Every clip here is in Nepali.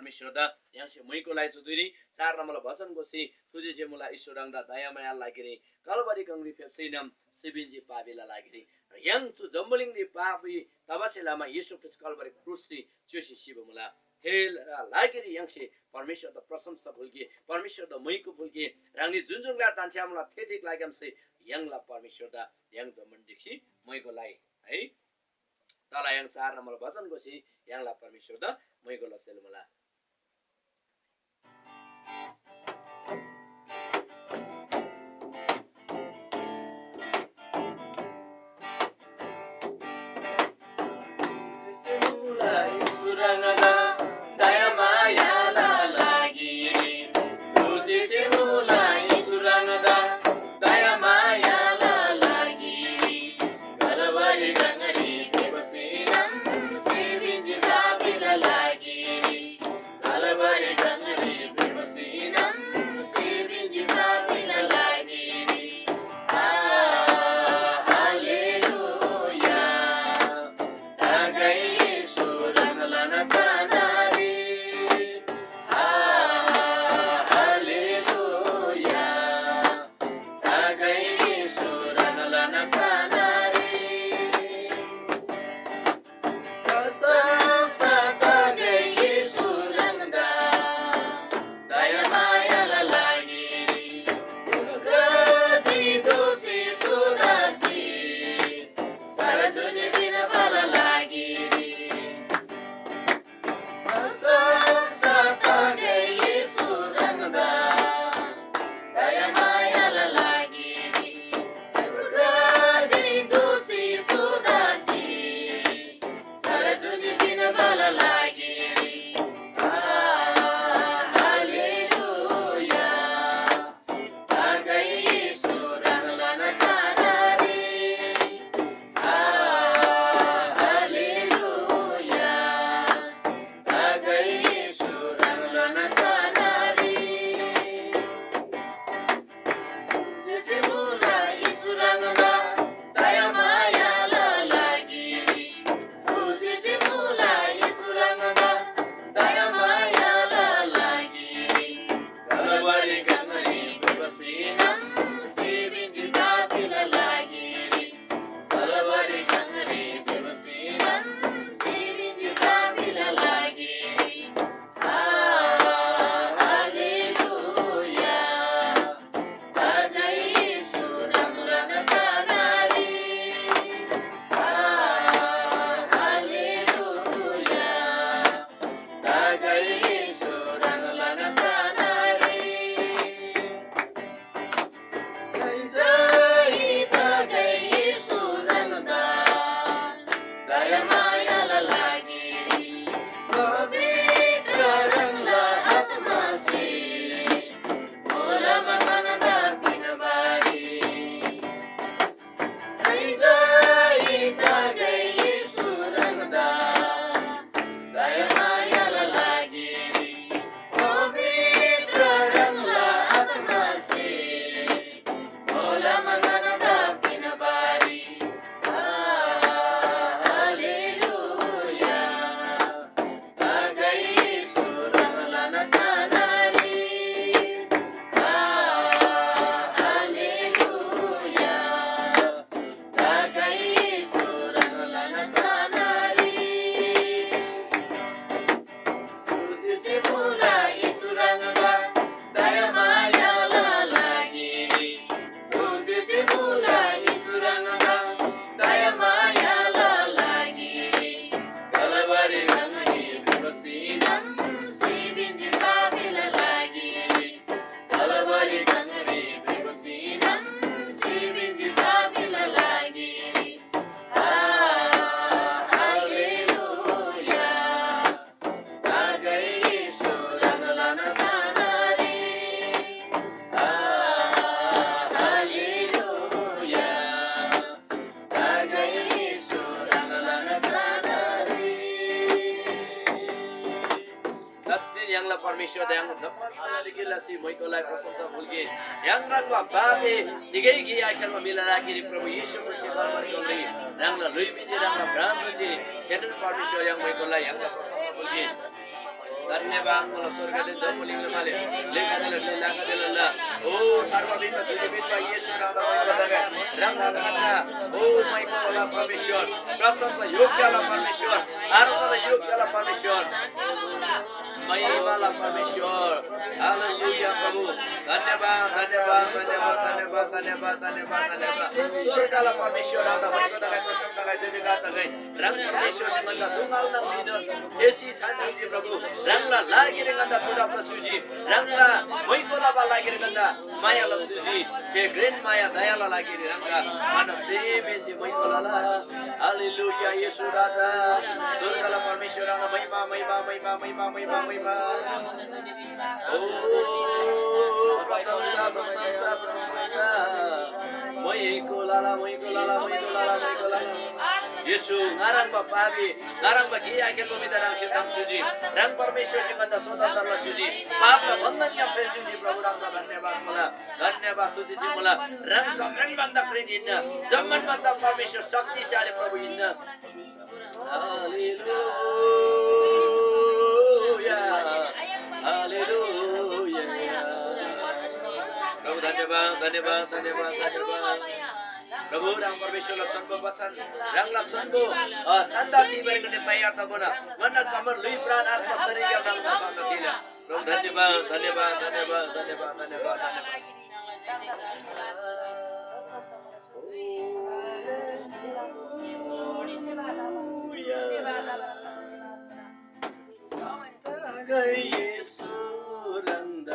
परमेश्वर दा yang se moi ko lai chu duri 4 number bhajan ko si tuje je mula ishurang da daya maya lagiri kalbari kangri phepsinam sibinji pabila lagiri yang chu jambuling ri pabi tabasela ma yesu christ kalbari krusli chosi shiba mula thel lagiri yang se परमेश्वर द प्रशंसा भुल्के परमेश्वर द मैको भुल्के रांगनी जुनजुङला तान्छामला थेथिक लाग्याम से यंगला परमेश्वर द yang जमन देखि मैको लाई है तला yang 4 नम्बर वचन गोसी यंगला परमेश्वर द मैको लसेल मला सुरंगदा दया माया परमेश्वर दयाङ धम्मसालिकेला सी मैकोलाई प्रशंसा भुल्के याङराको बाबे दिगै गी आइकनमा मिला राखिरी प्रभु येशू मसीह परमेश्वरले राङला लुइबिजे राङला ब्राह्मणले केटन परमेश्वर याङ मैकोलाई याङला प्रशंसा भुल्के धन्यवाद मला स्वर्गात जन्मलिंग माले लेखा दिला लाखा दिला ओ सर्व बिंब सुजी बिंब येशू नामला बदगा रंगनाथना ओ महिमाला परमेश्वर प्रशंसा योग्यला परमेश्वर आराधना योग्यला परमेश्वर महिमाला परमेश्वर हालेलुया प्रभु धन्यवाद धन्यवाद धन्यवाद धन्यवाद धन्यवाद धन्यवाद धन्यवाद स्वर्गाला परमेश्वर आता बदगा प्रशंसा गाय जयकार गाय रंग परमेश्वर निमंता दुंगाल न दिन एसी थान्जी प्रभु रंगला लागिरे गंदा छोरा प्रसुजी रंगला महिमाला बा लागिरे गंदा मायाला सुजी के ग्रेन माया दयाला लागिरे रंगा मन सेमेजी महिमाला हालेलुया येशू राजा स्वर्गाला परमेश्वर आता महिमा महिमा महिमा महिमा महिमा महिमा ओ प्रशंसा प्रशंसा प्रशंसा महिकोलाला महिकोलाला महिकोलाला महिकोलाला येशू ngarang papabi ngarang bagi akhir pemikiran sitam suci rang permesur singkata sodara suci papa bandanya presuci prabu rang धन्यवाद मला धन्यवाद तुझे मला रंग zaman banda kreditnya zaman banda permesur शक्तिशाली प्रभु inna haleluya haleluya प्रभु धन्यवाद धन्यवाद धन्यवाद धन्यवाद प्रभु राम परमेश्वर लक्षण को वचन रंग लक्षण को छंदा तिबै गर्ने तयार त बना मन समर लुई प्राण आत्मा शरीर का रंग छंदा दिला प्रभु धन्यवाद धन्यवाद धन्यवाद धन्यवाद धन्यवाद धन्यवाद येशू रंग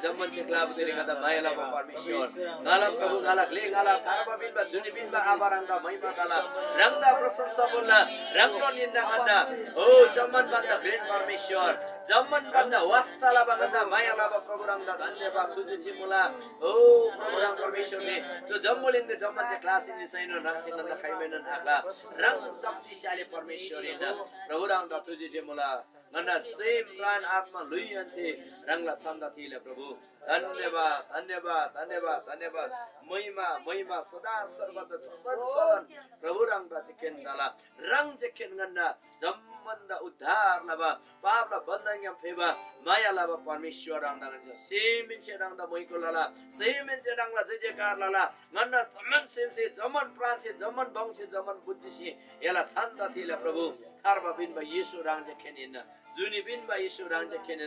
zaman sekelab diri kata mayalah permesur ngalap kabu ngalak le ngalap tarapa binba juni binba abaranga mahima kala rangda prasamsa bolla rangno ninda anda oh zaman banda ben permesur zaman banda wastala baganda mayalah prabhu rangda धन्यवाद तुझे चिमुला oh prabhu rang permesur ni jo jammuling de zaman se class ni saino rang singanda khaimenan aga rang शक्तिशाली परमेश्वर इन प्रभु रंग तुझे चिमुला ngana सेम प्राण आत्मा लुइयन से रंगला छंदा थिले प्रभु धन्यवाद धन्यवाद धन्यवाद धन्यवाद महिमा महिमा सदा सर्वदा सदन प्रभु रंगदा चिकेन दाला रंग चिकेन गन्ना जम्मन्दा उद्धार लबा पापला बन्धन यम फेबा माया लबा परमेश्वर रंगदा गन्छ सेमिन्छे रंगदा मोइको लला सेमिन्छे रंगला जय जयकार लला गन्ना जमन सेमसे जमन प्राण से जमन वंश से जमन बुद्धि से एला छंदा थिले प्रभु खारबा बिन बा येशू रंग चिकेन जुनी बिन बा येशू रंग चिकेन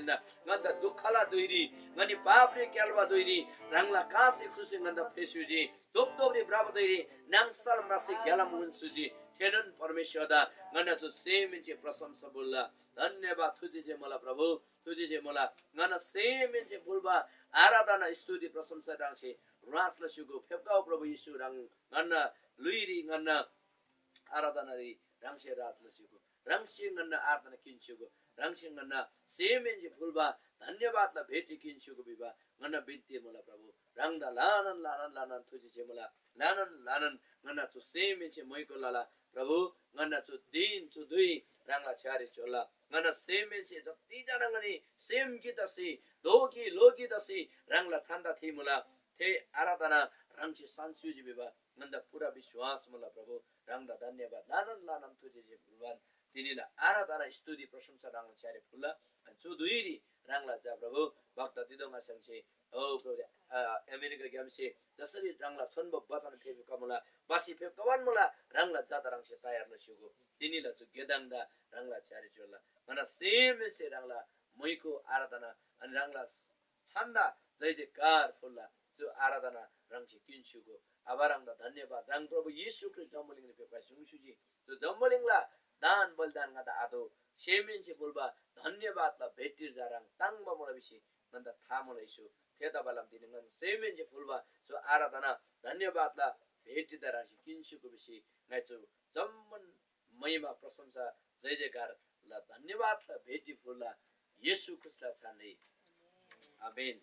गन्दा दुखला दुइरी गनि पापरे क्यालवा दुइरी रंगला कासे खुसी गन्दा फेसुजी दोप्तोबरी ब्राबो दुइरी नांगसल मासे ग्याला मुन्सुजी थेनन परमेश्वर दा गन्ना तो सेमिन्छे प्रशंसा बोल्ला धन्यवाद तुझे जे मला प्रभु तुझे जे मला गन्ना सेमिन्छे बोलबा आराधना स्तुति प्रशंसा रांसे रासला सुगो फेपकाउ प्रभु येशू रंग गन्ना लुइरी गन्ना आराधना री रंगसे रासला सुगो रंगसे गन्ना आराधना किन्छुगो रंगसे गन्ना सेमिन्छे बोलबा धन्यवादला भेटी किन्छुगो बिबा गन्ना बिन्ती मला प्रभु रंगदा लानन लानन लानन तुझे जे मला लानन लानन गन्ना तो सेमिन्छे मोइको लाला प्रभु गन्ना तो दिन तो दुई रंगला छारे चोला गन्ना सेमिन्छे जति जना गनी सेम की दसी दोगी लोगी दसी रंगला छन्दा थी मला थे आराधना रंगसे संस्युजी बिबा गन्दा पूरा विश्वास मला प्रभु रंगदा धन्यवाद लानन लानन तुझे जे भगवान तिनीला आराधना स्तुति प्रशंसा रंगला छारे फुल्ला छु दुईरी रंगला जा प्रभु भक्त दिदोंगा संसे ओ प्रभु अमेरिका ग्यामसे जसरी रंगला छन्ब बसन फेब कमला बासी फेब कवन मला रंगला जाता रंगसे तयार लसिगो तिनीला छु गेदांगदा रंगला छारे चोला मना सेम से रंगला मोइको आराधना अनि रंगला छन्दा जय जयकार फुल्ला छु आराधना रंगसे किन्छुगो आभारंगदा धन्यवाद रंग प्रभु येशू ख्रिस्ट जम्मलिङले फेपा सुङसुजी जो जम्मलिङला दान बलिदान गदा आदो सेमिन्छे बोलबा धन्यवादला भेटिर जाराङ ताङबा मलाई बिसी नन्द था मलाई सु थेदा बलम दिने गन सेमिन्छे फुलबा सो आराधना धन्यवादला भेटिदा राशि किन्छुको बिसी नाइचो जम्मन महिमा प्रशंसा जय जयकार ला धन्यवादला भेटि फुलला येशू ख्रिस्टलाई छान्दै आमेन।